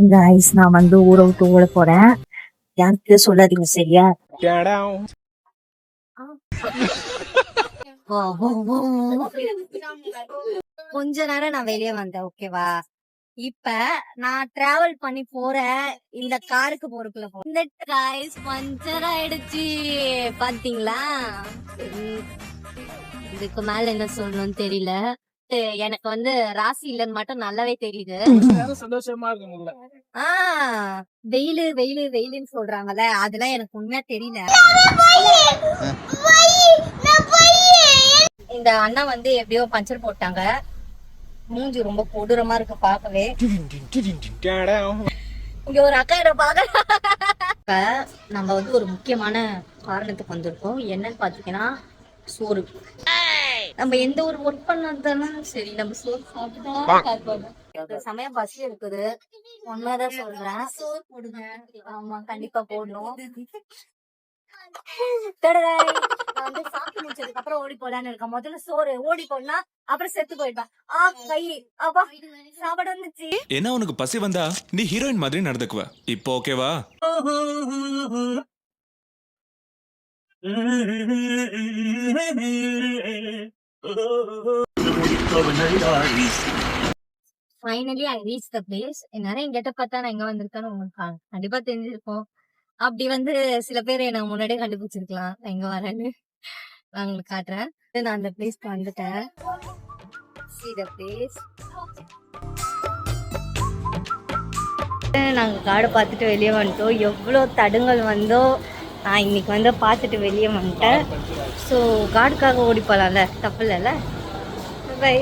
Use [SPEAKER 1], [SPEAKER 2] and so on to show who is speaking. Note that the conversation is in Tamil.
[SPEAKER 1] இந்த ஐஸ் நான் வந்து ஊற விட்டு ஓட போறேன். யாருக்கு சொல்லாதீங்க சரியா? கொஞ்ச நேரம் நான் வெளியே வந்தேன், ஓகேவா? இப்ப நான் டிராவல் பண்ணி போற இந்த காருக்கு போறதுக்குள்ள இந்த டைஸ் பஞ்சர் ஆயிடுச்சு. பாத்தீங்களா? இதுக்கு மேல என்ன சொல்லணும்னு தெரியல. எனக்கு வந்து ராசி இல்லன்னு மட்டும் நல்லாவே தெரியுது.
[SPEAKER 2] சந்தோஷமா இருக்கும்ல.
[SPEAKER 1] வெயிலு வெயிலு வெயிலுன்னு சொல்றாங்கல்ல, அதெல்லாம் எனக்கு உண்மையா தெரியல. இந்த அண்ணா வந்து எப்படியோ பஞ்சர் போட்டாங்க. மூஞ்சி ரொம்ப கொடூரமா இருக்கு பாக்கவே. இங்க ஒரு அக்கா இப்ப நம்ம வந்து ஒரு முக்கியமான காரணத்துக்கு வந்திருக்கோம். என்னன்னு பாத்தீங்கன்னா சோறு. நம்ம எந்த ஒரு ஒர்க் பண்ணாலும் சரி நம்ம சோறு சாப்பிட்டுதான் சமய பசி இருக்குது. உண்மைதான் சொல்றேன். சோறு போடுங்க. ஆமா கண்டிப்பா போடணும். நான் வந்து சாப்பிட்டு முடிச்சதுக்கு அப்புறம் ஓடி போலான்னு இருக்கேன். முதல்ல சோறு ஓடி போனா அப்புறம் செத்து போயிட்டேன். கை அப்பா சாப்பாடு வந்துச்சு.
[SPEAKER 3] என்ன உனக்கு பசி வந்தா நீ ஹீரோயின் மாதிரி நடந்துக்குவ. இப்போ ஓகேவா?
[SPEAKER 1] Finally I reach the place. என்னால எங்கிட்ட பார்த்தா நான் எங்க வந்திருக்கேன்னு உங்களுக்கு கண்டிப்பா தெரிஞ்சிருக்கும். அப்படி வந்து சில பேர் என்ன முன்னாடியே கண்டுபிடிச்சிருக்கலாம் நான் எங்க வரேன்னு. நான் உங்களுக்கு காட்டுறேன். நான் அந்த பிளேஸ்க்கு வந்துட்டேன். See the place. நாங்க காடை பார்த்துட்டு வெளியே வந்துட்டோம். எவ்வளோ தடுங்கள் வந்தோ நான் இன்னைக்கு வந்து பார்த்துட்டு வெளியே வந்துட்டேன். ஸோ காடுக்காக ஓடி போகலாம்ல, தப்பு இல்லைல்ல. பை.